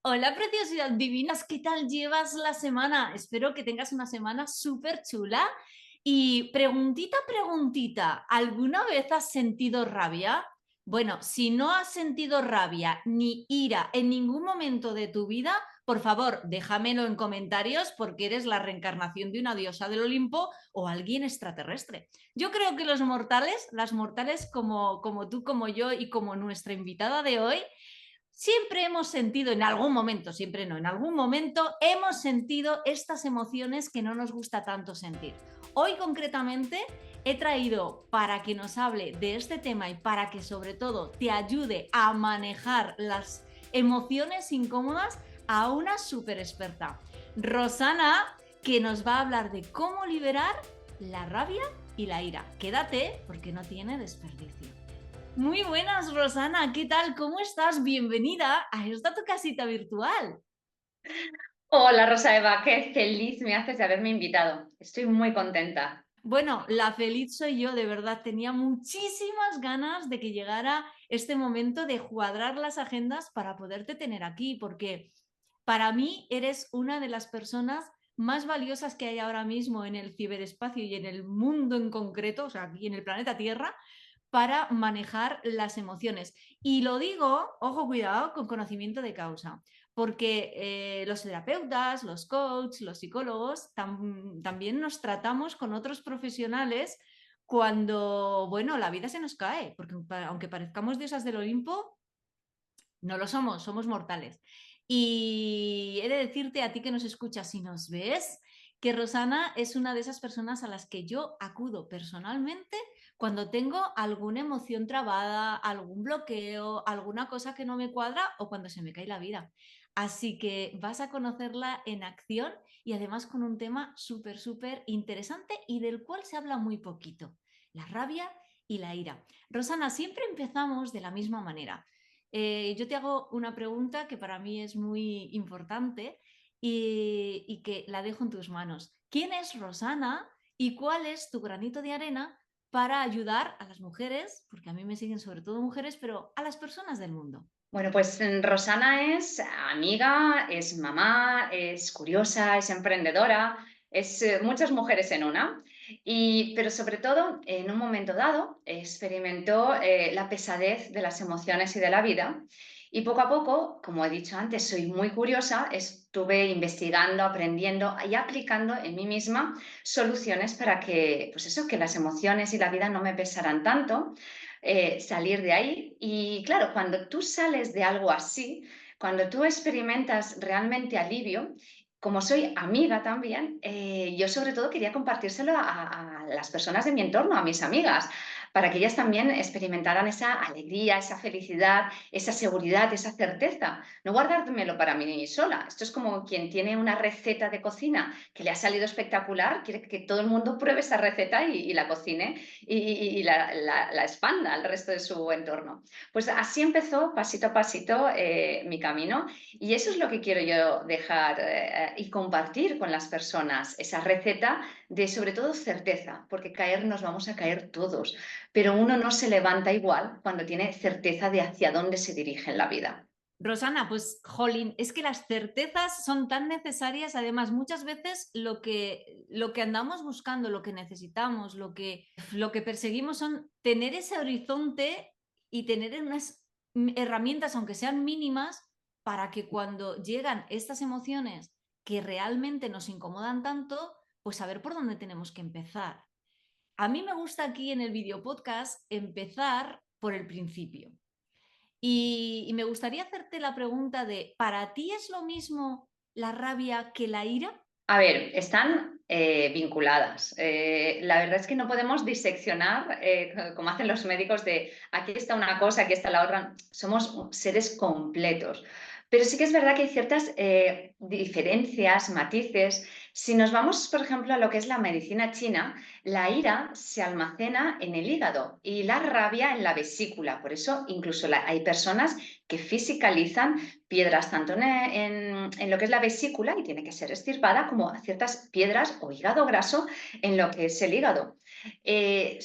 Hola, preciosidad divinas, ¿qué tal llevas la semana? Espero que tengas una semana súper chula. Y preguntita, preguntita, ¿alguna vez has sentido rabia? Bueno, si no has sentido rabia ni ira en ningún momento de tu vida, por favor, déjamelo en comentarios porque eres la reencarnación de una diosa del Olimpo o alguien extraterrestre. Yo creo que los mortales, las mortales como tú, como yo y como nuestra invitada de hoy, siempre hemos sentido en algún momento, siempre no, en algún momento hemos sentido estas emociones que no nos gusta tanto sentir. Hoy concretamente he traído para que nos hable de este tema y para que sobre todo te ayude a manejar las emociones incómodas a una súper experta, Rosana, que nos va a hablar de cómo liberar la rabia y la ira. Quédate porque no tiene desperdicio. Muy buenas, Rosana, ¿qué tal? ¿Cómo estás? Bienvenida a esta tu casita virtual. Hola Rosa Eva, qué feliz me haces de haberme invitado. Estoy muy contenta. Bueno, la feliz soy yo, de verdad. Tenía muchísimas ganas de que llegara este momento de cuadrar las agendas para poderte tener aquí, porque para mí eres una de las personas más valiosas que hay ahora mismo en el ciberespacio y en el mundo en concreto, o sea, aquí en el planeta Tierra, para manejar las emociones. Y lo digo, ojo, cuidado, con conocimiento de causa, porque los terapeutas, los coaches, los psicólogos también nos tratamos con otros profesionales cuando, bueno, la vida se nos cae, porque aunque parezcamos diosas del Olimpo, no lo somos, somos mortales. Y he de decirte a ti que nos escuchas y nos ves, que Rosana es una de esas personas a las que yo acudo personalmente cuando tengo alguna emoción trabada, algún bloqueo, alguna cosa que no me cuadra o cuando se me cae la vida. Así que vas a conocerla en acción y además con un tema súper, súper interesante y del cual se habla muy poquito, la rabia y la ira. Rosana, siempre empezamos de la misma manera. Yo te hago una pregunta que para mí es muy importante y que la dejo en tus manos. ¿Quién es Rosana y cuál es tu granito de arena para ayudar a las mujeres, porque a mí me siguen sobre todo mujeres, pero a las personas del mundo? Bueno, pues Rosana es amiga, es mamá, es curiosa, es emprendedora, es muchas mujeres en una. Pero sobre todo, en un momento dado, experimentó la pesadez de las emociones y de la vida. Y poco a poco, como he dicho antes, soy muy curiosa, estuve investigando, aprendiendo y aplicando en mí misma soluciones para que, pues eso, que las emociones y la vida no me pesaran tanto, salir de ahí. Y claro, cuando tú sales de algo así, cuando tú experimentas realmente alivio, como soy amiga también, yo sobre todo quería compartírselo a las personas de mi entorno, a mis amigas, para que ellas también experimentaran esa alegría, esa felicidad, esa seguridad, esa certeza. No guardármelo para mí sola. Esto es como quien tiene una receta de cocina que le ha salido espectacular, quiere que todo el mundo pruebe esa receta y la cocine y la expanda al resto de su entorno. Pues así empezó pasito a pasito mi camino y eso es lo que quiero yo dejar y compartir con las personas, esa receta de sobre todo certeza, porque caer nos vamos a caer todos, pero uno no se levanta igual cuando tiene certeza de hacia dónde se dirige en la vida. Rosana, pues, jolín, es que las certezas son tan necesarias. Además, muchas veces lo que andamos buscando, lo que necesitamos, lo que perseguimos son tener ese horizonte y tener unas herramientas, aunque sean mínimas, para que cuando llegan estas emociones que realmente nos incomodan tanto, pues saber por dónde tenemos que empezar. A mí me gusta aquí en el video podcast empezar por el principio. Y me gustaría hacerte la pregunta de, ¿para ti es lo mismo la rabia que la ira? A ver, están vinculadas. La verdad es que no podemos diseccionar, como hacen los médicos, de aquí está una cosa, aquí está la otra. Somos seres completos. Pero sí que es verdad que hay ciertas diferencias, matices. Si nos vamos, por ejemplo, a lo que es la medicina china, la ira se almacena en el hígado y la rabia en la vesícula. Por eso, incluso hay personas que fisicalizan piedras tanto en lo que es la vesícula, y tiene que ser extirpada, como ciertas piedras o hígado graso en lo que es el hígado. Eh,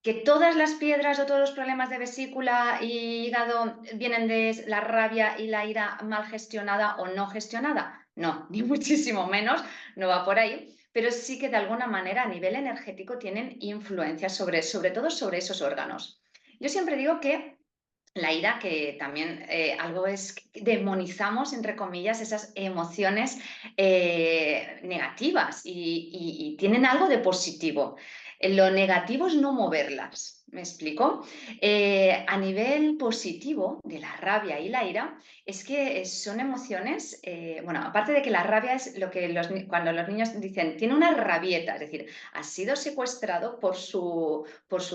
¿Que todas las piedras o todos los problemas de vesícula y hígado vienen de la rabia y la ira mal gestionada o no gestionada? No, ni muchísimo menos, no va por ahí, pero sí que de alguna manera a nivel energético tienen influencia sobre todo sobre esos órganos. Yo siempre digo que la ira, que también algo es que demonizamos, entre comillas, esas emociones negativas y tienen algo de positivo. Lo negativo es no moverlas, ¿me explico? A nivel positivo de la rabia y la ira, es que son emociones, bueno, aparte de que la rabia es lo que cuando los niños dicen, tiene una rabieta, es decir, ha sido secuestrado por su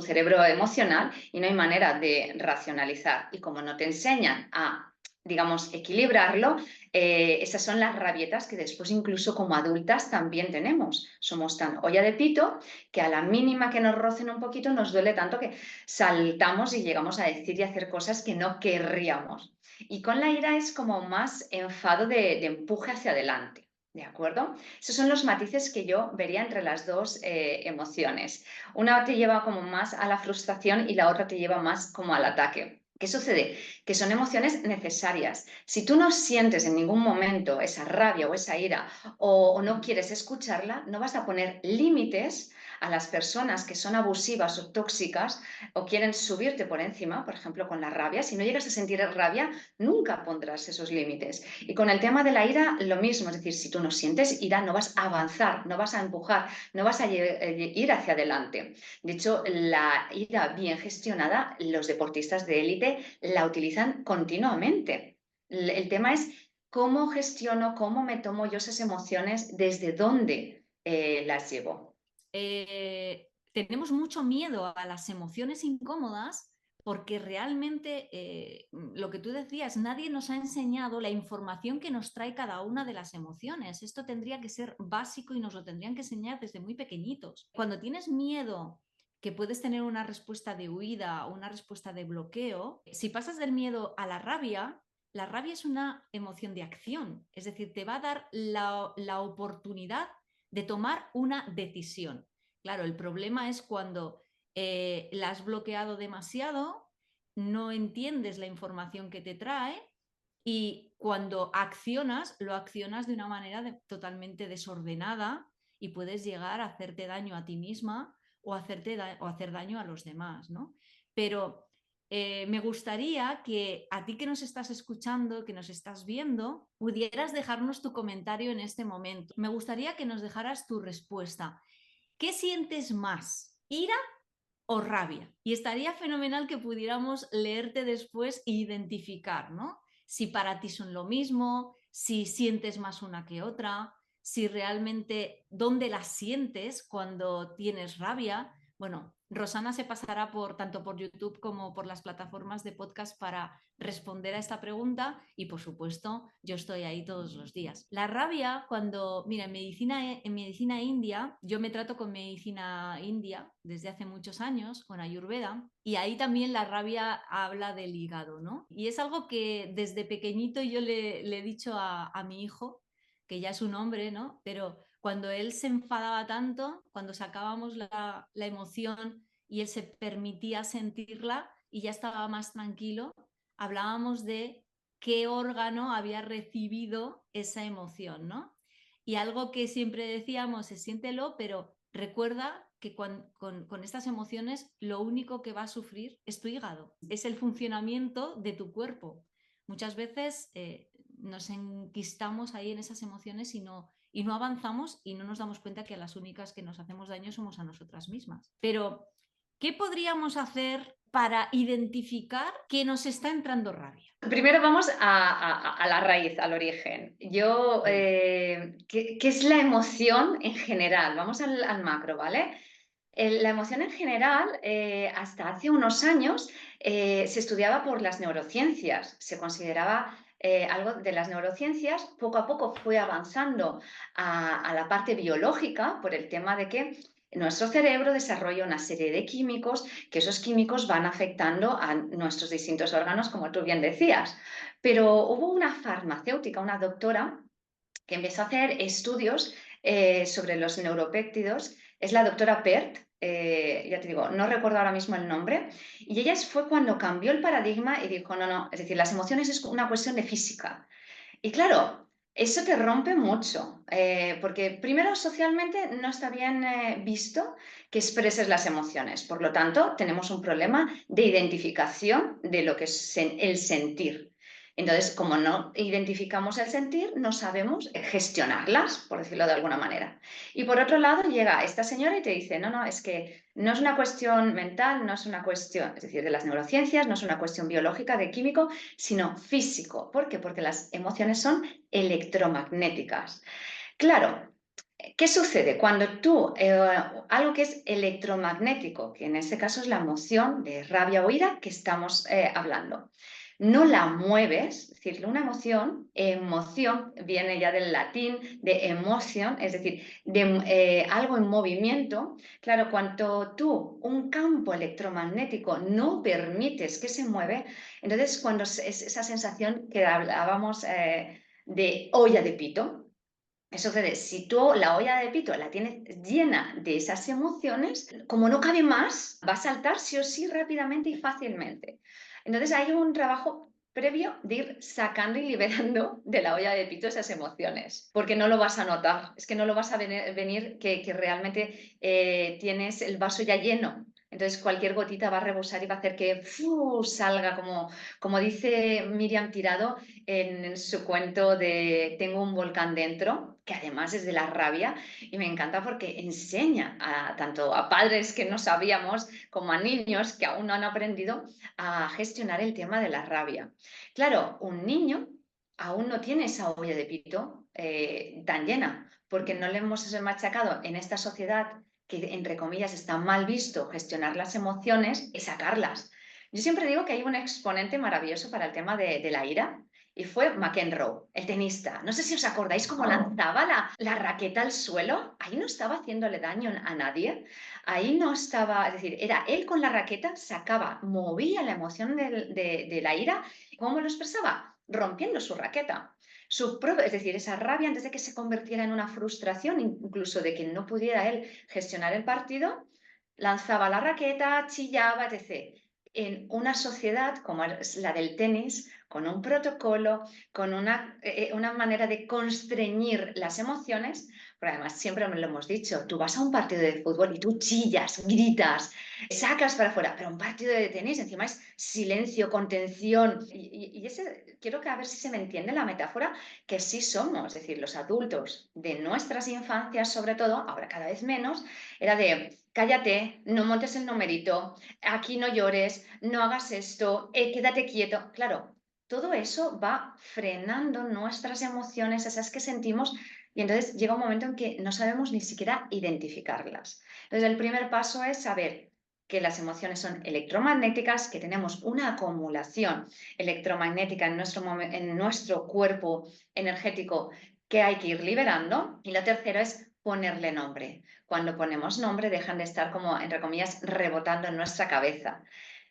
cerebro emocional y no hay manera de racionalizar. Y como no te enseñan a, digamos, equilibrarlo, esas son las rabietas que después incluso como adultas también tenemos. Somos tan olla de pito que a la mínima que nos rocen un poquito nos duele tanto que saltamos y llegamos a decir y hacer cosas que no querríamos. Y con la ira es como más enfado de empuje hacia adelante. ¿De acuerdo? Esos son los matices que yo vería entre las dos emociones. Una te lleva como más a la frustración y la otra te lleva más como al ataque. ¿Qué sucede? Que son emociones necesarias. Si tú no sientes en ningún momento esa rabia o esa ira o no quieres escucharla, no vas a poner límites a las personas que son abusivas o tóxicas o quieren subirte por encima, por ejemplo, con la rabia. Si no llegas a sentir rabia, nunca pondrás esos límites. Y con el tema de la ira, lo mismo. Es decir, si tú no sientes ira, no vas a avanzar, no vas a empujar, no vas a ir hacia adelante. De hecho, la ira bien gestionada, los deportistas de élite la utilizan continuamente. El tema es cómo gestiono, cómo me tomo yo esas emociones, desde dónde las llevo. Tenemos mucho miedo a las emociones incómodas porque realmente lo que tú decías, nadie nos ha enseñado la información que nos trae cada una de las emociones. Esto tendría que ser básico y nos lo tendrían que enseñar desde muy pequeñitos. Cuando tienes miedo, que puedes tener una respuesta de huida o una respuesta de bloqueo, si pasas del miedo a la rabia es una emoción de acción, es decir, te va a dar la oportunidad de tomar una decisión. Claro, el problema es cuando la has bloqueado demasiado, no entiendes la información que te trae y cuando accionas, lo accionas de una manera totalmente desordenada y puedes llegar a hacerte daño a ti misma o hacer daño a los demás, ¿no? Pero me gustaría que a ti que nos estás escuchando, que nos estás viendo, pudieras dejarnos tu comentario en este momento. Me gustaría que nos dejaras tu respuesta. ¿Qué sientes más? ¿Ira o rabia? Y estaría fenomenal que pudiéramos leerte después e identificar, ¿no? Si para ti son lo mismo, si sientes más una que otra, si realmente dónde las sientes cuando tienes rabia. Bueno, Rosana se pasará por tanto por YouTube como por las plataformas de podcast para responder a esta pregunta y por supuesto yo estoy ahí todos los días. La rabia cuando, mira, en medicina india, yo me trato con medicina india desde hace muchos años, con Ayurveda, y ahí también la rabia habla del hígado, ¿no? Y es algo que desde pequeñito yo le he dicho a mi hijo, que ya es un hombre, ¿no? Pero cuando él se enfadaba tanto, cuando sacábamos la emoción y él se permitía sentirla y ya estaba más tranquilo, hablábamos de qué órgano había recibido esa emoción, ¿no? Y algo que siempre decíamos es siéntelo, pero recuerda que con estas emociones lo único que va a sufrir es tu hígado, es el funcionamiento de tu cuerpo. Muchas veces nos enquistamos ahí en esas emociones y no avanzamos y no nos damos cuenta que a las únicas que nos hacemos daño somos a nosotras mismas. Pero, ¿qué podríamos hacer para identificar que nos está entrando rabia? Primero vamos a la raíz, al origen. ¿Qué es la emoción en general? Vamos al macro, ¿vale? La emoción en general, hasta hace unos años, se estudiaba por las neurociencias, se consideraba algo de las neurociencias, poco a poco fue avanzando a la parte biológica por el tema de que nuestro cerebro desarrolla una serie de químicos, que esos químicos van afectando a nuestros distintos órganos, como tú bien decías. Pero hubo una farmacéutica, una doctora, que empezó a hacer estudios sobre los neuropéptidos, es la doctora Pert, ya te digo, no recuerdo ahora mismo el nombre, y ella fue cuando cambió el paradigma y dijo, no, no, es decir, las emociones es una cuestión de física. Y claro, eso te rompe mucho, porque primero socialmente no está bien visto que expreses las emociones. Por lo tanto, tenemos un problema de identificación de lo que es el sentir. Entonces, como no identificamos el sentir, no sabemos gestionarlas, por decirlo de alguna manera. Y por otro lado, llega esta señora y te dice, no, no, es que no es una cuestión mental, no es una cuestión, es decir, de las neurociencias, no es una cuestión biológica, de químico, sino físico. ¿Por qué? Porque las emociones son electromagnéticas. Claro, ¿qué sucede? Cuando tú, algo que es electromagnético, que en este caso es la emoción de rabia o ira que estamos hablando, no la mueves, es decir, una emoción viene ya del latín de emotion, es decir, de algo en movimiento. Claro, cuando tú un campo electromagnético no permites que se mueve, entonces cuando es esa sensación que hablábamos de olla de pito, eso sucede, si tú la olla de pito la tienes llena de esas emociones, como no cabe más, va a saltar sí o sí rápidamente y fácilmente. Entonces hay un trabajo previo de ir sacando y liberando de la olla de pito esas emociones, porque no lo vas a notar, es que no lo vas a venir que realmente tienes el vaso ya lleno. Entonces cualquier gotita va a rebosar y va a hacer que salga como dice Miriam Tirado en su cuento de Tengo un volcán dentro, que además es de la rabia, y me encanta porque enseña tanto a padres que no sabíamos como a niños que aún no han aprendido a gestionar el tema de la rabia. Claro, un niño aún no tiene esa olla de pito tan llena, porque no le hemos machacado en esta sociedad que, entre comillas, está mal visto gestionar las emociones y sacarlas. Yo siempre digo que hay un exponente maravilloso para el tema de la ira, y fue McEnroe, el tenista. No sé si os acordáis cómo lanzaba la raqueta al suelo. Ahí no estaba haciéndole daño a nadie. Ahí no estaba, es decir, era él con la raqueta, sacaba, movía la emoción de la ira. ¿Cómo lo expresaba? Rompiendo su raqueta. Es decir, esa rabia antes de que se convirtiera en una frustración, incluso de que no pudiera él gestionar el partido, lanzaba la raqueta, chillaba, etc. En una sociedad como es la del tenis, con un protocolo, con una manera de constreñir las emociones, pero además siempre me lo hemos dicho, tú vas a un partido de fútbol y tú chillas, gritas, sacas para afuera, pero un partido de tenis encima es silencio, contención, y ese, quiero que a ver si se me entiende la metáfora, que sí somos, es decir, los adultos de nuestras infancias sobre todo, ahora cada vez menos, era de cállate, no montes el numerito, aquí no llores, no hagas esto, quédate quieto. Claro, todo eso va frenando nuestras emociones, esas que sentimos, y entonces llega un momento en que no sabemos ni siquiera identificarlas. Entonces, el primer paso es saber que las emociones son electromagnéticas, que tenemos una acumulación electromagnética en nuestro cuerpo energético que hay que ir liberando. Y lo tercero es ponerle nombre. Cuando ponemos nombre dejan de estar como, entre comillas, rebotando en nuestra cabeza.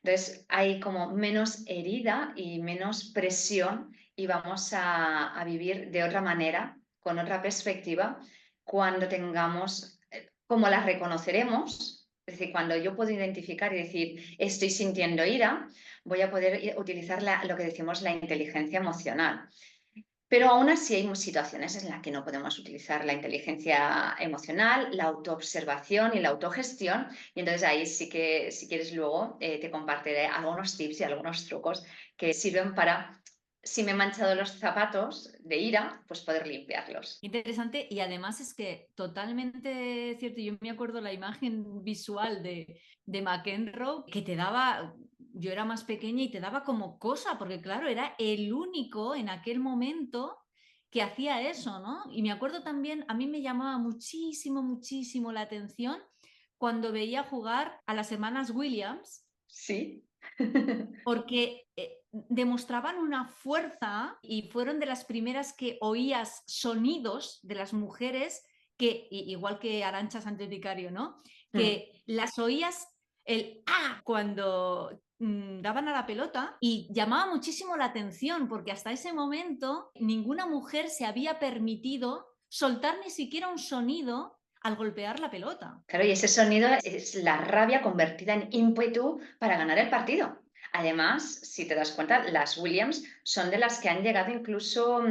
Entonces hay como menos herida y menos presión y vamos a vivir de otra manera, con otra perspectiva, cuando tengamos, como las reconoceremos, es decir, cuando yo puedo identificar y decir, estoy sintiendo ira, voy a poder utilizar lo que decimos la inteligencia emocional. Pero aún así hay situaciones en las que no podemos utilizar la inteligencia emocional, la autoobservación y la autogestión. Y entonces ahí sí que, si quieres luego, te compartiré algunos tips y algunos trucos que sirven para, si me he manchado los zapatos de ira, pues poder limpiarlos. Interesante, y además es que totalmente cierto. Yo me acuerdo la imagen visual de McEnroe que te daba, yo era más pequeña y te daba como cosa, porque claro, era el único en aquel momento que hacía eso, ¿no? Y me acuerdo también, a mí me llamaba muchísimo, muchísimo la atención cuando veía jugar a las hermanas Williams, Sí. porque demostraban una fuerza y fueron de las primeras que oías sonidos de las mujeres que, igual que Arantxa Sánchez Vicario, ¿no? Mm. Que las oías el cuando daban a la pelota, y llamaba muchísimo la atención porque hasta ese momento ninguna mujer se había permitido soltar ni siquiera un sonido al golpear la pelota. Claro, y ese sonido es la rabia convertida en ímpetu para ganar el partido. Además, si te das cuenta, las Williams son de las que han llegado incluso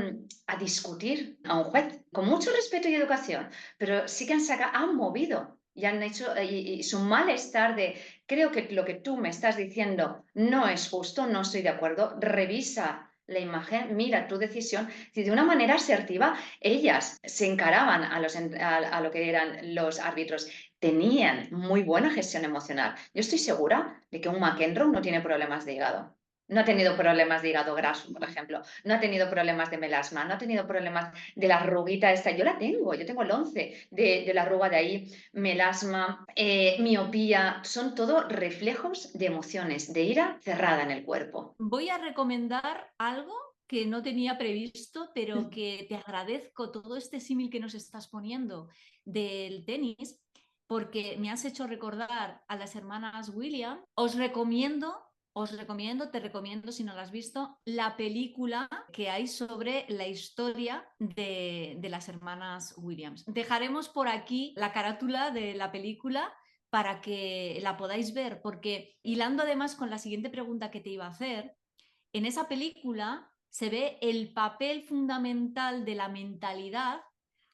a discutir a un juez, con mucho respeto y educación, pero sí que han movido y han hecho, y su malestar de, creo que lo que tú me estás diciendo no es justo, no estoy de acuerdo, revisa la imagen, mira tu decisión, y de una manera asertiva, ellas se encaraban a lo que eran los árbitros, tenían muy buena gestión emocional. Yo estoy segura de que un McEnroe no tiene problemas de hígado. No ha tenido problemas de hígado graso, por ejemplo. No ha tenido problemas de melasma, no ha tenido problemas de la arruguita esta. Yo la tengo, yo tengo el 11 de la arruga de ahí, melasma, miopía. Son todo reflejos de emociones, de ira cerrada en el cuerpo. Voy a recomendar algo que no tenía previsto, pero que te agradezco todo este símil que nos estás poniendo del tenis, porque me has hecho recordar a las hermanas Williams. Te recomiendo, si no la has visto, la película que hay sobre la historia de las hermanas Williams. Dejaremos por aquí la carátula de la película para que la podáis ver, porque hilando además con la siguiente pregunta que te iba a hacer, en esa película se ve el papel fundamental de la mentalidad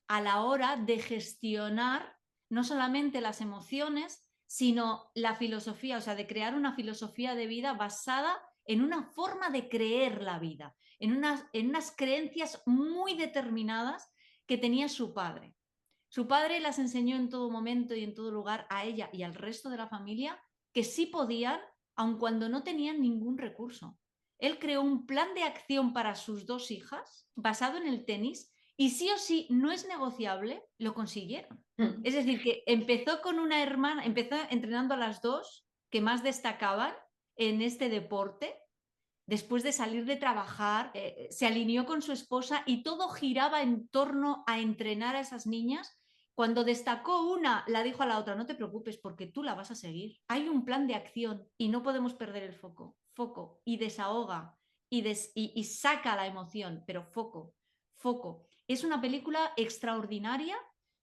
a la hora de gestionar no solamente las emociones, sino la filosofía, o sea, de crear una filosofía de vida basada en una forma de creer la vida, en unas creencias muy determinadas que tenía su padre. Su padre las enseñó en todo momento y en todo lugar a ella y al resto de la familia que sí podían, aun cuando no tenían ningún recurso. Él creó un plan de acción para sus dos hijas basado en el tenis y sí o sí no es negociable, lo consiguieron. Es decir, que empezó con una hermana, empezó entrenando a las dos que más destacaban en este deporte. Después de salir de trabajar, se alineó con su esposa y todo giraba en torno a entrenar a esas niñas. Cuando destacó una, la dijo a la otra, no te preocupes porque tú la vas a seguir. Hay un plan de acción y no podemos perder el foco. Foco y desahoga y saca la emoción, pero foco, foco. Es una película extraordinaria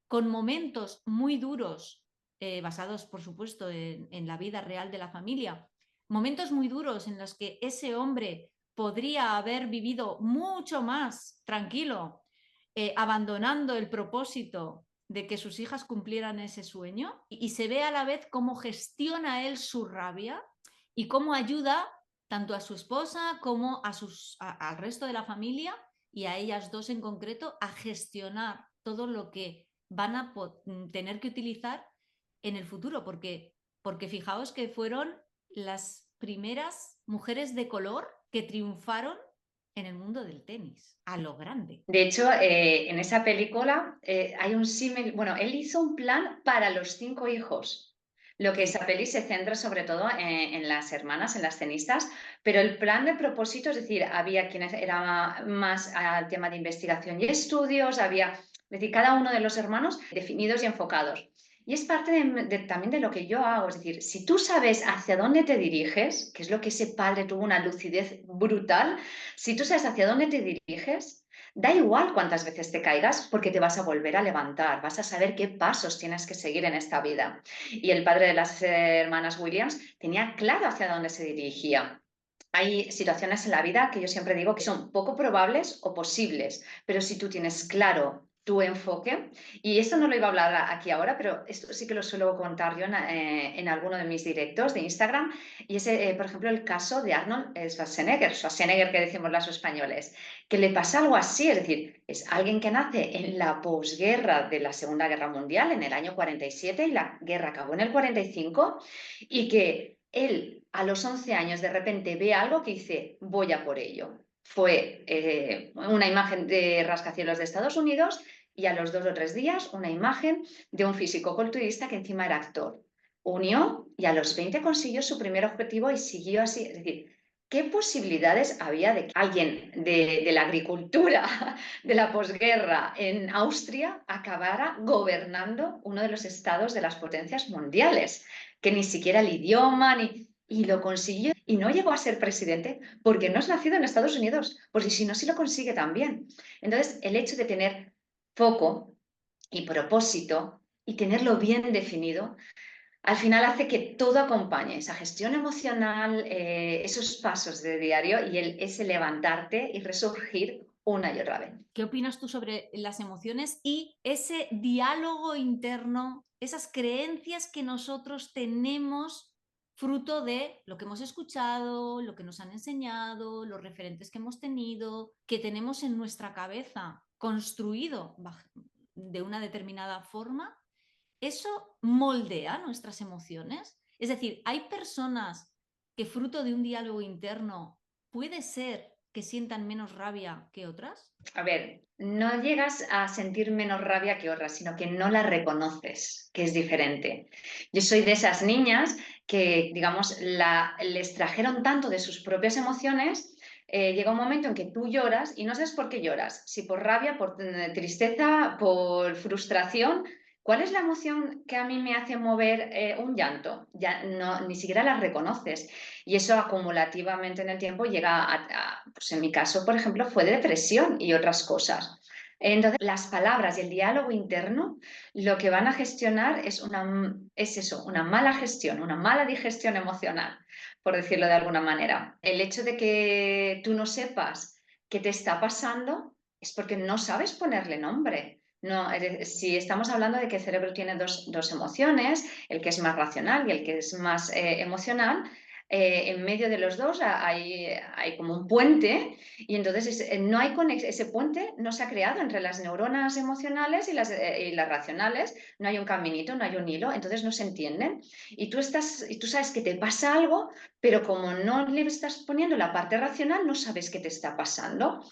con momentos muy duros, basados, por supuesto, en la vida real de la familia, momentos muy duros en los que ese hombre podría haber vivido mucho más tranquilo, abandonando el propósito de que sus hijas cumplieran ese sueño, y se ve a la vez cómo gestiona él su rabia y cómo ayuda tanto a su esposa como al resto de la familia y a ellas dos en concreto a gestionar todo lo que van a tener que utilizar en el futuro, porque fijaos que fueron las primeras mujeres de color que triunfaron en el mundo del tenis, a lo grande. De hecho, en esa película hay un símil, bueno, él hizo un plan para los 5 hijos. Lo que esa peli se centra sobre todo en las hermanas, en las tenistas, pero el plan de propósito, es decir, había quienes era más al tema de investigación y estudios, había, es decir, cada uno de los hermanos definidos y enfocados. Y es parte también de lo que yo hago, es decir, si tú sabes hacia dónde te diriges, que es lo que ese padre tuvo una lucidez brutal, si tú sabes hacia dónde te diriges, da igual cuántas veces te caigas porque te vas a volver a levantar, vas a saber qué pasos tienes que seguir en esta vida. Y el padre de las hermanas Williams tenía claro hacia dónde se dirigía. Hay situaciones en la vida que yo siempre digo que son poco probables o posibles, pero si tú tienes claro tu enfoque, y esto no lo iba a hablar aquí ahora, pero esto sí que lo suelo contar yo en alguno de mis directos de Instagram, y es, por ejemplo, el caso de Arnold Schwarzenegger que decimos los españoles, que le pasa algo así, es decir, es alguien que nace en la posguerra de la Segunda Guerra Mundial, en el año 47, y la guerra acabó en el 45, y que él a los 11 años de repente ve algo que dice, voy a por ello. Fue una imagen de rascacielos de Estados Unidos y a los 2 o 3 días una imagen de un físico-culturista que encima era actor. Unió y a los 20 consiguió su primer objetivo y siguió así. Es decir, ¿qué posibilidades había de que alguien de la agricultura de la posguerra en Austria acabara gobernando uno de los estados de las potencias mundiales? Que ni siquiera el idioma, y lo consiguió. Y no llegó a ser presidente porque no es nacido en Estados Unidos, porque si no, sí lo consigue también. Entonces, el hecho de tener foco y propósito y tenerlo bien definido, al final hace que todo acompañe esa gestión emocional, esos pasos de diario y ese levantarte y resurgir una y otra vez. ¿Qué opinas tú sobre las emociones y ese diálogo interno, esas creencias que nosotros tenemos fruto de lo que hemos escuchado, lo que nos han enseñado, los referentes que hemos tenido, que tenemos en nuestra cabeza construido de una determinada forma? ¿Eso moldea nuestras emociones? Es decir, hay personas que fruto de un diálogo interno puede ser que sientan menos rabia que otras. A ver, no llegas a sentir menos rabia que otras, sino que no la reconoces, que es diferente. Yo soy de esas niñas que, digamos, les trajeron tanto de sus propias emociones. Llega un momento en que tú lloras y no sabes por qué lloras, si por rabia, por tristeza, por frustración. ¿Cuál es la emoción que a mí me hace mover un llanto? Ya no, ni siquiera la reconoces. Y eso acumulativamente en el tiempo llega pues en mi caso, por ejemplo, fue depresión y otras cosas. Entonces, las palabras y el diálogo interno lo que van a gestionar es eso, una mala gestión, una mala digestión emocional, por decirlo de alguna manera. El hecho de que tú no sepas qué te está pasando es porque no sabes ponerle nombre. No, si estamos hablando de que el cerebro tiene dos emociones, el que es más racional y el que es más emocional, en medio de los dos hay como un puente y entonces no hay ese puente no se ha creado entre las neuronas emocionales y las racionales, no hay un caminito, no hay un hilo, entonces no se entienden y tú sabes que te pasa algo, pero como no le estás poniendo la parte racional, no sabes qué te está pasando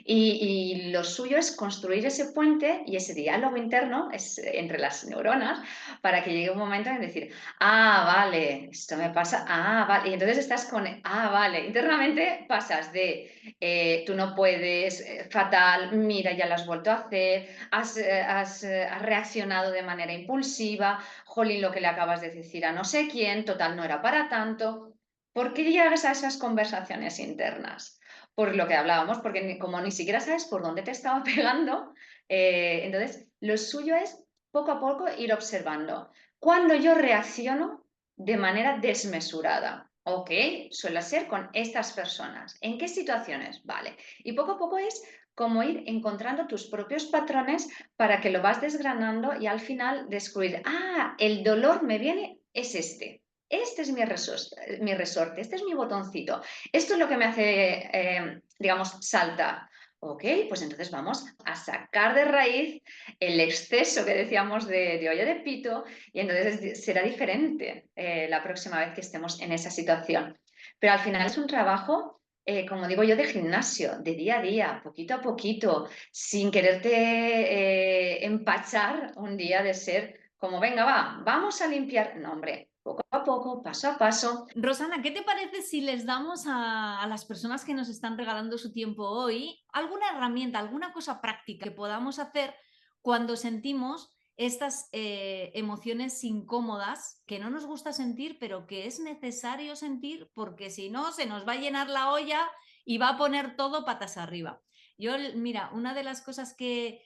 y lo suyo es construir ese puente y ese diálogo interno entre las neuronas para que llegue un momento en decir, ah, vale, esto me pasa, ah, vale. Y entonces estás con, ah, vale. Internamente pasas de tú no puedes, fatal, mira, ya lo has vuelto a hacer, has reaccionado de manera impulsiva, jolín, lo que le acabas de decir a no sé quién, total, no era para tanto. ¿Por qué llegas a esas conversaciones internas? Por lo que hablábamos, porque como ni siquiera sabes por dónde te estaba pegando, entonces lo suyo es poco a poco ir observando. Cuando yo reacciono de manera desmesurada, ok, suele ser con estas personas. ¿En qué situaciones? Vale. Y poco a poco es como ir encontrando tus propios patrones para que lo vas desgranando y al final descubrir, ah, el dolor me viene, es este. Este es mi resorte, este es mi botoncito. Esto es lo que me hace, digamos, saltar. Ok, pues entonces vamos a sacar de raíz el exceso que decíamos de olla de pito y entonces será diferente la próxima vez que estemos en esa situación. Pero al final es un trabajo, como digo yo, de gimnasio, de día a día, poquito a poquito, sin quererte empachar un día de ser como, venga, va, vamos a limpiar. No, hombre, poco a poco, paso a paso. Rosana, ¿qué te parece si les damos a las personas que nos están regalando su tiempo hoy alguna herramienta, alguna cosa práctica que podamos hacer cuando sentimos estas emociones incómodas que no nos gusta sentir, pero que es necesario sentir porque si no se nos va a llenar la olla y va a poner todo patas arriba? Yo, mira, una de las cosas que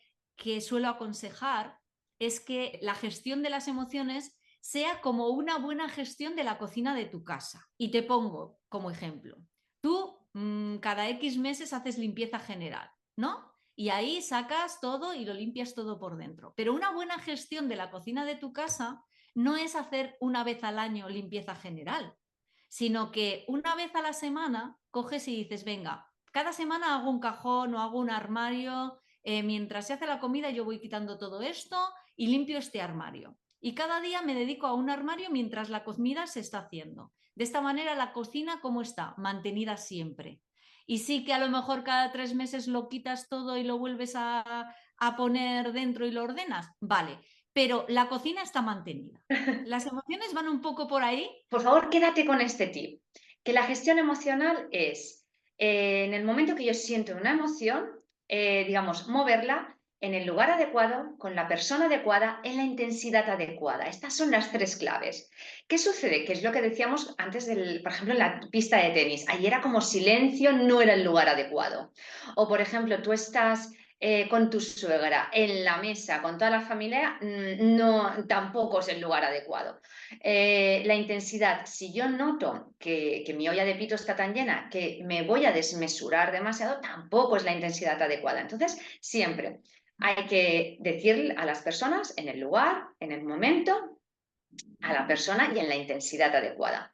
suelo aconsejar es que la gestión de las emociones sea como una buena gestión de la cocina de tu casa. Y te pongo como ejemplo. Tú cada X meses haces limpieza general, ¿no? Y ahí sacas todo y lo limpias todo por dentro. Pero una buena gestión de la cocina de tu casa no es hacer una vez al año limpieza general, sino que una vez a la semana coges y dices, venga, cada semana hago un cajón o hago un armario, mientras se hace la comida yo voy quitando todo esto y limpio este armario. Y cada día me dedico a un armario mientras la comida se está haciendo. De esta manera la cocina, ¿cómo está? Mantenida siempre. Y sí que a lo mejor cada 3 meses lo quitas todo y lo vuelves a poner dentro y lo ordenas. Vale, pero la cocina está mantenida. Las emociones van un poco por ahí. Por favor, quédate con este tip, que la gestión emocional es, en el momento que yo siento una emoción, digamos, moverla en el lugar adecuado, con la persona adecuada, en la intensidad adecuada. Estas son las tres claves. ¿Qué sucede? Que es lo que decíamos antes, por ejemplo, en la pista de tenis. Ahí era como silencio, no era el lugar adecuado. O, por ejemplo, tú estás con tu suegra, en la mesa, con toda la familia, no, tampoco es el lugar adecuado. La intensidad, si yo noto que mi olla de pito está tan llena que me voy a desmesurar demasiado, tampoco es la intensidad adecuada. Entonces, siempre hay que decir a las personas en el lugar, en el momento, a la persona y en la intensidad adecuada.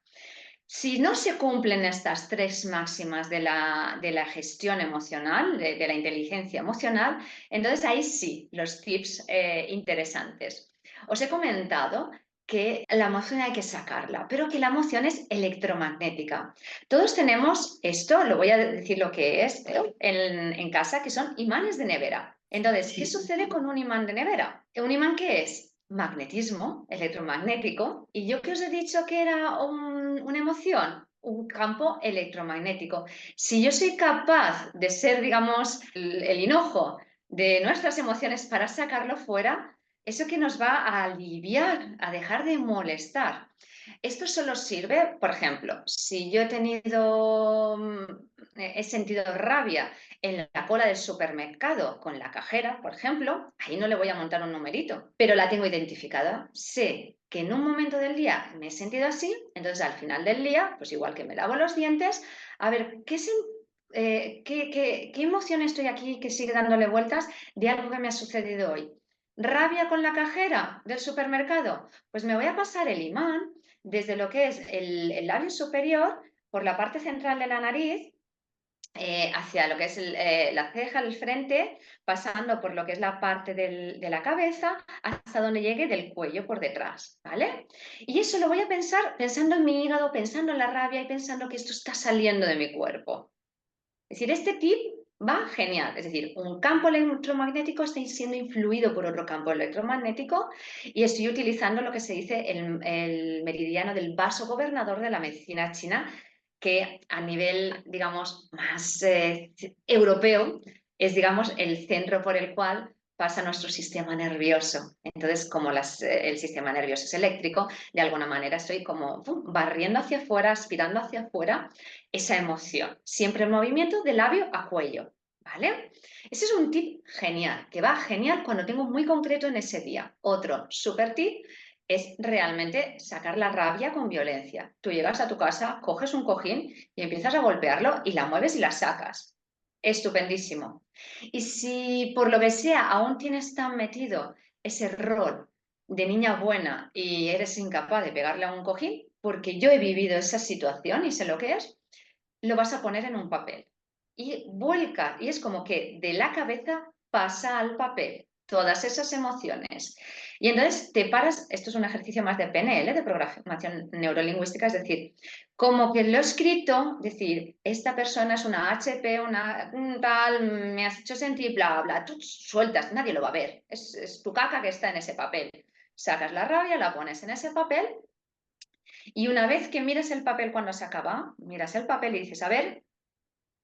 Si no se cumplen estas tres máximas de la gestión emocional, de la inteligencia emocional, entonces ahí sí, los tips interesantes. Os he comentado que la emoción hay que sacarla, pero que la emoción es electromagnética. Todos tenemos esto, lo voy a decir lo que es, en casa, que son imanes de nevera. Entonces, ¿qué Sí. sucede con un imán de nevera? ¿Un imán qué es? Magnetismo electromagnético. ¿Y yo que os he dicho que era una emoción? Un campo electromagnético. Si yo soy capaz de ser, digamos, el hinojo de nuestras emociones para sacarlo fuera, eso que nos va a aliviar, a dejar de molestar. Esto solo sirve, por ejemplo, si yo he sentido rabia en la cola del supermercado con la cajera, por ejemplo, ahí no le voy a montar un numerito, pero la tengo identificada. Sé que en un momento del día me he sentido así, entonces al final del día, pues igual que me lavo los dientes, a ver, ¿qué emoción estoy aquí que sigue dándole vueltas de algo que me ha sucedido hoy? ¿Rabia con la cajera del supermercado? Pues me voy a pasar el imán desde lo que es el labio superior, por la parte central de la nariz, hacia lo que es la ceja, el frente, pasando por lo que es la parte de la cabeza, hasta donde llegue del cuello por detrás, ¿vale? Y eso lo voy a pensar pensando en mi hígado, pensando en la rabia y pensando que esto está saliendo de mi cuerpo. Es decir, este tip va genial. Es decir, un campo electromagnético está siendo influido por otro campo electromagnético y estoy utilizando lo que se dice el meridiano del vaso gobernador de la medicina china, que a nivel, digamos, más europeo es, digamos, el centro por el cual pasa nuestro sistema nervioso. Entonces, como el sistema nervioso es eléctrico, de alguna manera estoy como barriendo hacia afuera, aspirando hacia afuera esa emoción. Siempre en movimiento de labio a cuello, ¿vale? Ese es un tip genial, que va genial cuando tengo muy concreto en ese día. Otro super tip es realmente sacar la rabia con violencia. Tú llegas a tu casa, coges un cojín y empiezas a golpearlo y la mueves y la sacas. Estupendísimo. Y si por lo que sea aún tienes tan metido ese rol de niña buena y eres incapaz de pegarle a un cojín, porque yo he vivido esa situación y sé lo que es, lo vas a poner en un papel y vuelca, y es como que de la cabeza pasa al papel todas esas emociones. Y entonces te paras, esto es un ejercicio más de PNL, de programación neurolingüística, es decir, como que lo he escrito, decir, esta persona es una HP, una tal, me has hecho sentir bla, bla, tú sueltas, nadie lo va a ver, es tu caca que está en ese papel. Sacas la rabia, la pones en ese papel y una vez que miras el papel cuando se acaba, miras el papel y dices, a ver,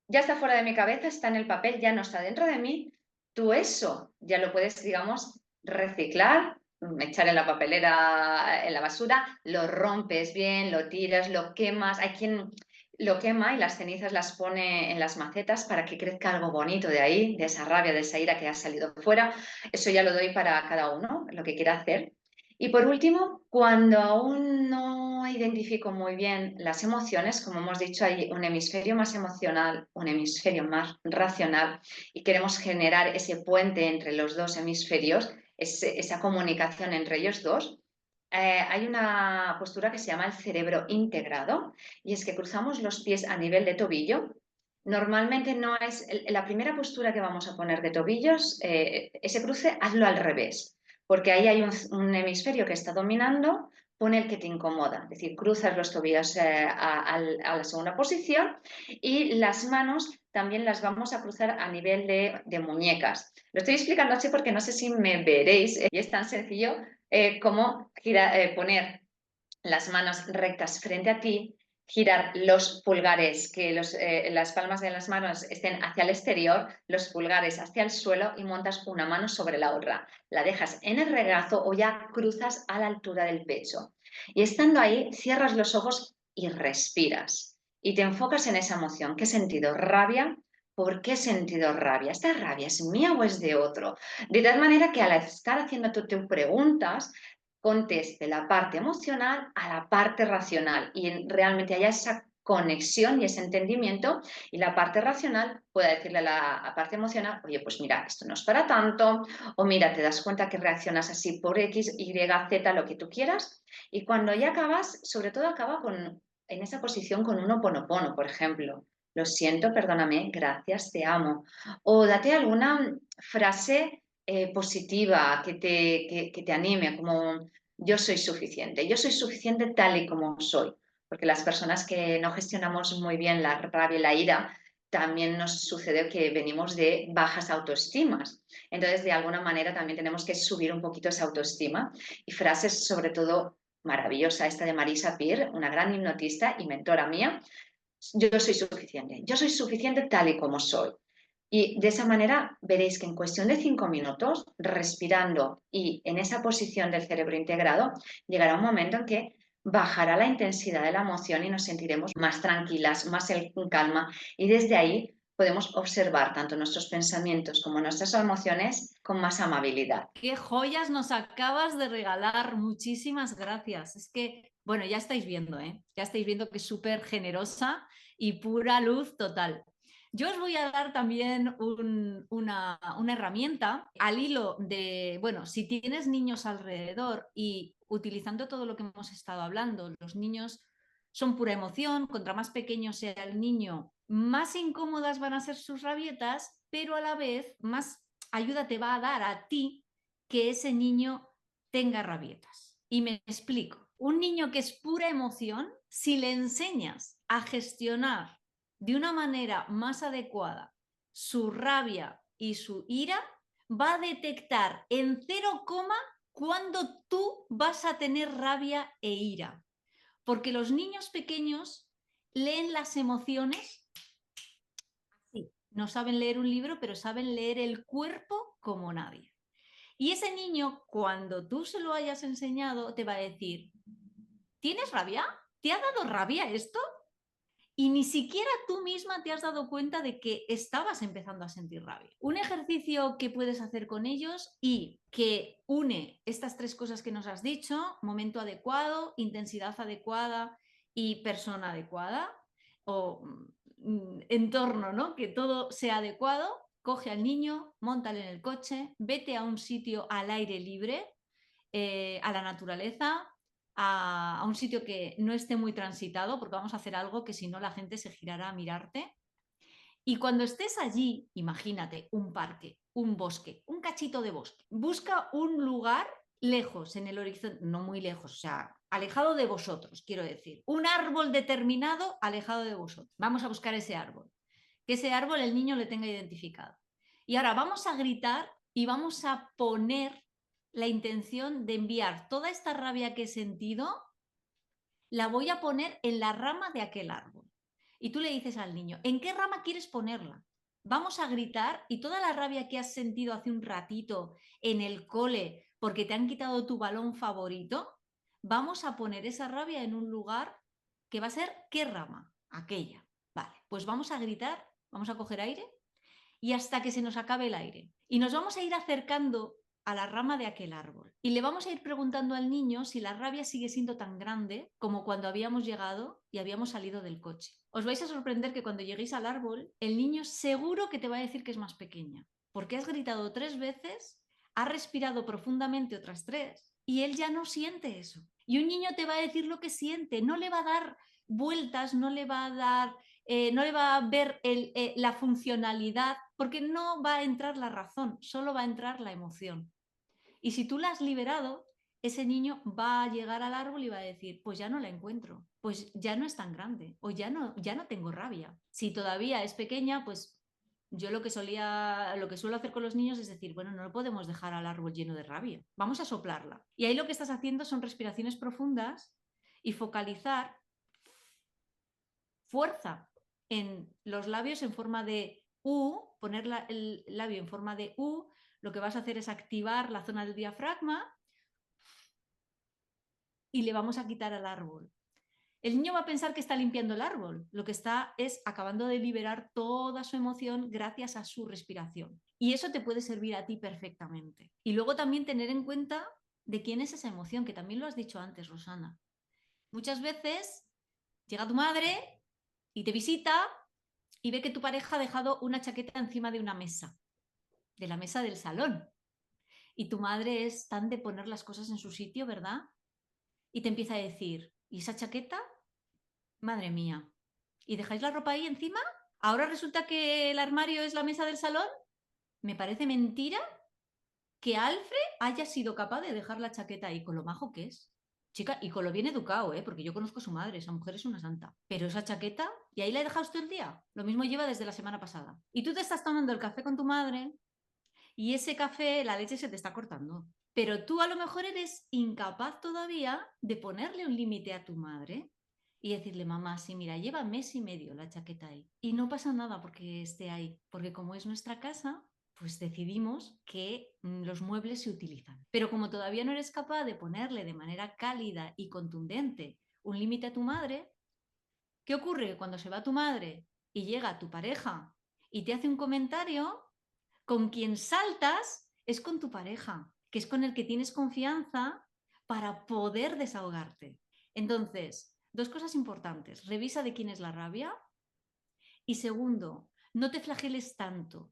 ya está fuera de mi cabeza, está en el papel, ya no está dentro de mí, tú eso ya lo puedes, digamos, reciclar, echar en la papelera, en la basura, lo rompes bien, lo tiras, lo quemas. Hay quien lo quema y las cenizas las pone en las macetas para que crezca algo bonito de ahí, de esa rabia, de esa ira que ha salido fuera. Eso ya lo doy para cada uno, lo que quiera hacer. Y por último, cuando aún no identifico muy bien las emociones, como hemos dicho, hay un hemisferio más emocional, un hemisferio más racional, y queremos generar ese puente entre los dos hemisferios, esa comunicación entre ellos dos. Hay una postura que se llama el cerebro integrado, y es que cruzamos los pies a nivel de tobillo. Normalmente no es la primera postura que vamos a poner de tobillos, ese cruce, hazlo al revés, porque ahí hay un hemisferio que está dominando, pone el que te incomoda, es decir, cruzas los tobillos a la segunda posición y las manos también las vamos a cruzar a nivel de muñecas. Lo estoy explicando así porque no sé si me veréis y es tan sencillo como poner las manos rectas frente a ti, girar los pulgares, que las palmas de las manos estén hacia el exterior, los pulgares hacia el suelo y montas una mano sobre la otra. La dejas en el regazo o ya cruzas a la altura del pecho. Y estando ahí, cierras los ojos y respiras. Y te enfocas en esa emoción. ¿Qué sentido? Rabia, ¿por qué he sentido rabia? ¿Esta rabia es mía o es de otro? De tal manera que al estar haciendo tu preguntas, conteste la parte emocional a la parte racional y realmente haya esa conexión y ese entendimiento y la parte racional pueda decirle a la parte emocional, oye, pues mira, esto no es para tanto, o mira, te das cuenta que reaccionas así por X, Y, Z, lo que tú quieras, y cuando ya acabas, sobre todo acaba en esa posición con un oponopono, por ejemplo. Lo siento, perdóname, gracias, te amo. O date alguna frase positiva que te anime, como yo soy suficiente tal y como soy. Porque las personas que no gestionamos muy bien la rabia y la ira, también nos sucede que venimos de bajas autoestimas. Entonces, de alguna manera, también tenemos que subir un poquito esa autoestima. Y frases, sobre todo, maravillosa, esta de Marisa Peer, una gran hipnotista y mentora mía, yo soy suficiente tal y como soy. Y de esa manera veréis que en cuestión de 5 minutos, respirando y en esa posición del cerebro integrado, llegará un momento en que bajará la intensidad de la emoción y nos sentiremos más tranquilas, más en calma y desde ahí podemos observar tanto nuestros pensamientos como nuestras emociones con más amabilidad. Qué joyas nos acabas de regalar, muchísimas gracias. Es que, bueno, ya estáis viendo, ¿eh? Ya estáis viendo que es súper generosa y pura luz total. Yo os voy a dar también una herramienta al hilo de, bueno, si tienes niños alrededor y utilizando todo lo que hemos estado hablando, los niños son pura emoción, contra más pequeño sea el niño, más incómodas van a ser sus rabietas, pero a la vez más ayuda te va a dar a ti que ese niño tenga rabietas. Y me explico. Un niño que es pura emoción, si le enseñas a gestionar de una manera más adecuada su rabia y su ira, va a detectar en 0, cuando tú vas a tener rabia e ira. Porque los niños pequeños leen las emociones así. No saben leer un libro, pero saben leer el cuerpo como nadie. Y ese niño, cuando tú se lo hayas enseñado, te va a decir, ¿tienes rabia? ¿Te ha dado rabia esto? Y ni siquiera tú misma te has dado cuenta de que estabas empezando a sentir rabia. Un ejercicio que puedes hacer con ellos y que une estas 3 cosas que nos has dicho, momento adecuado, intensidad adecuada y persona adecuada, o entorno, ¿no? Que todo sea adecuado, coge al niño, móntale en el coche, vete a un sitio al aire libre, a la naturaleza, a un sitio que no esté muy transitado, porque vamos a hacer algo que si no la gente se girará a mirarte. Y cuando estés allí, imagínate un parque, un bosque, un cachito de bosque. Busca un lugar lejos en el horizonte, no muy lejos, o sea, alejado de vosotros, quiero decir. Un árbol determinado alejado de vosotros. Vamos a buscar ese árbol. Que ese árbol el niño le tenga identificado. Y ahora vamos a gritar y vamos a poner la intención de enviar toda esta rabia que he sentido, la voy a poner en la rama de aquel árbol. Y tú le dices al niño, ¿en qué rama quieres ponerla? Vamos a gritar y toda la rabia que has sentido hace un ratito en el cole porque te han quitado tu balón favorito, vamos a poner esa rabia en un lugar que va a ser ¿qué rama? Aquella. Vale, pues vamos a gritar, vamos a coger aire y hasta que se nos acabe el aire. Y nos vamos a ir acercando a la rama de aquel árbol. Y le vamos a ir preguntando al niño si la rabia sigue siendo tan grande como cuando habíamos llegado y habíamos salido del coche. Os vais a sorprender que cuando lleguéis al árbol, el niño seguro que te va a decir que es más pequeña, porque has gritado 3 veces, has respirado profundamente otras 3 y él ya no siente eso. Y un niño te va a decir lo que siente, no le va a dar vueltas, no le va a dar no le va a ver la funcionalidad, porque no va a entrar la razón, solo va a entrar la emoción. Y si tú la has liberado, ese niño va a llegar al árbol y va a decir, pues ya no la encuentro, pues ya no es tan grande, o ya no tengo rabia. Si todavía es pequeña, pues yo lo que suelo hacer con los niños es decir, bueno, no lo podemos dejar al árbol lleno de rabia, vamos a soplarla. Y ahí lo que estás haciendo son respiraciones profundas y focalizar fuerza en los labios en forma de U, poner el labio en forma de U, lo que vas a hacer es activar la zona del diafragma y le vamos a quitar al árbol. El niño va a pensar que está limpiando el árbol, lo que está es acabando de liberar toda su emoción gracias a su respiración. Y eso te puede servir a ti perfectamente. Y luego también tener en cuenta de quién es esa emoción, que también lo has dicho antes, Rosana. Muchas veces llega tu madre y te visita y ve que tu pareja ha dejado una chaqueta encima de una mesa, de la mesa del salón. Y tu madre es tan de poner las cosas en su sitio, ¿verdad? Y te empieza a decir, ¿y esa chaqueta? Madre mía. ¿Y dejáis la ropa ahí encima? ¿Ahora resulta que el armario es la mesa del salón? Me parece mentira que Alfred haya sido capaz de dejar la chaqueta ahí con lo majo que es. Chica, y con lo bien educado, ¿eh? Porque yo conozco a su madre, esa mujer es una santa. Pero esa chaqueta, y ahí la he dejado todo el día. Lo mismo lleva desde la semana pasada. Y tú te estás tomando el café con tu madre y ese café, la leche se te está cortando. Pero tú a lo mejor eres incapaz todavía de ponerle un límite a tu madre y decirle, mamá, sí, mira, lleva mes y medio la chaqueta ahí. Y no pasa nada porque esté ahí, porque como es nuestra casa, pues decidimos que los muebles se utilizan. Pero como todavía no eres capaz de ponerle de manera cálida y contundente un límite a tu madre, ¿qué ocurre cuando se va tu madre y llega tu pareja y te hace un comentario? Con quien saltas es con tu pareja, que es con el que tienes confianza para poder desahogarte. Entonces, dos cosas importantes. Revisa de quién es la rabia y segundo, no te flageles tanto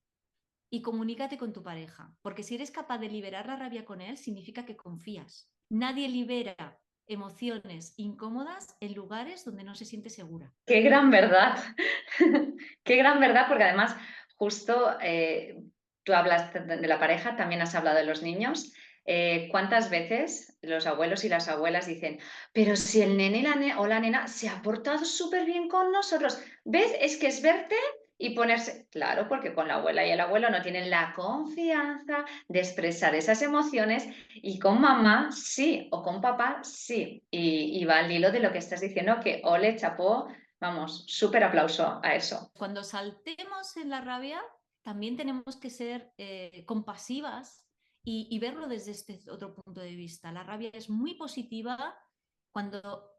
y comunícate con tu pareja, porque si eres capaz de liberar la rabia con él, significa que confías. Nadie libera emociones incómodas en lugares donde no se siente segura. Qué gran verdad, qué gran verdad, porque además justo tú hablas de la pareja, también has hablado de los niños. ¿Cuántas veces los abuelos y las abuelas dicen, pero si el nene o la nena se ha portado súper bien con nosotros? ¿Ves? Es que es verte y ponerse, claro, porque con la abuela y el abuelo no tienen la confianza de expresar esas emociones y con mamá sí, o con papá sí. Y va al hilo de lo que estás diciendo, que ole, chapó. Vamos, súper aplauso a eso. Cuando saltemos en la rabia, también tenemos que ser compasivas y verlo desde este otro punto de vista. La rabia es muy positiva. Cuando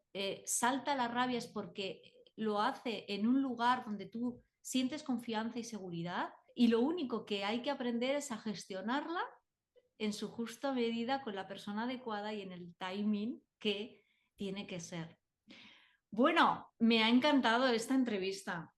salta la rabia es porque lo hace en un lugar donde tú sientes confianza y seguridad y lo único que hay que aprender es a gestionarla en su justa medida con la persona adecuada y en el timing que tiene que ser. Bueno, me ha encantado esta entrevista.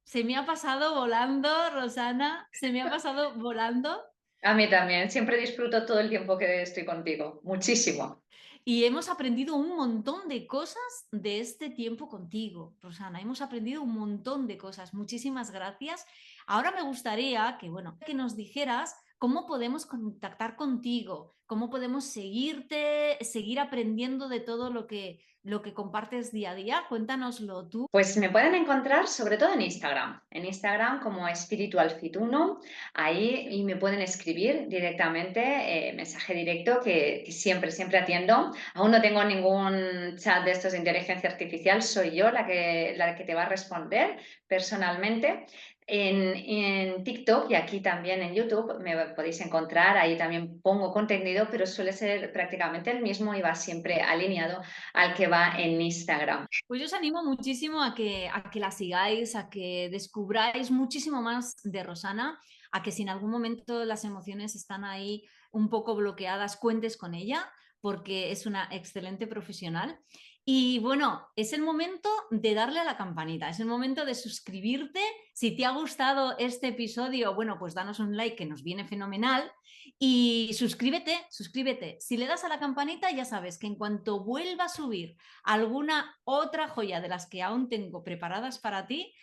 Se me ha pasado volando, Rosana, se me ha pasado volando A mí también, siempre disfruto todo el tiempo que estoy contigo, muchísimo. y hemos aprendido un montón de cosas de este tiempo contigo, Rosana. Hemos aprendido un montón de cosas. Muchísimas gracias. Ahora me gustaría que, bueno, que nos dijeras cómo podemos contactar contigo, cómo podemos seguirte, seguir aprendiendo de todo lo que compartes día a día. Cuéntanoslo tú. Pues me pueden encontrar sobre todo en Instagram como Espiritual Fit 1, ahí y me pueden escribir directamente, mensaje directo que siempre, siempre atiendo. Aún no tengo ningún chat de estos de inteligencia artificial, soy yo la que te va a responder personalmente. En TikTok y aquí también en YouTube me podéis encontrar, ahí también pongo contenido, pero suele ser prácticamente el mismo y va siempre alineado al que va en Instagram. Pues yo os animo muchísimo a que la sigáis, a que descubráis muchísimo más de Rosana, a que si en algún momento las emociones están ahí un poco bloqueadas, cuentes con ella, porque es una excelente profesional. Y bueno, es el momento de darle a la campanita, es el momento de suscribirte. Si te ha gustado este episodio, bueno, pues danos un like que nos viene fenomenal. Y suscríbete, suscríbete. Si le das a la campanita, ya sabes que en cuanto vuelva a subir alguna otra joya de las que aún tengo preparadas para ti,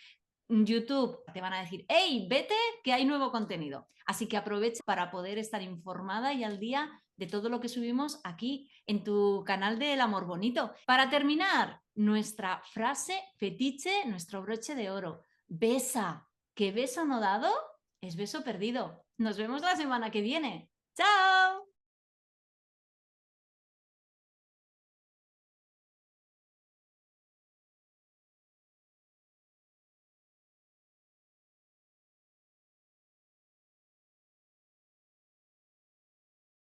YouTube te van a decir, hey, vete que hay nuevo contenido. Así que aprovecha para poder estar informada y al día de todo lo que subimos aquí en tu canal de El Amor Bonito. Para terminar, nuestra frase fetiche, nuestro broche de oro. Besa, que beso no dado es beso perdido. Nos vemos la semana que viene. ¡Chao!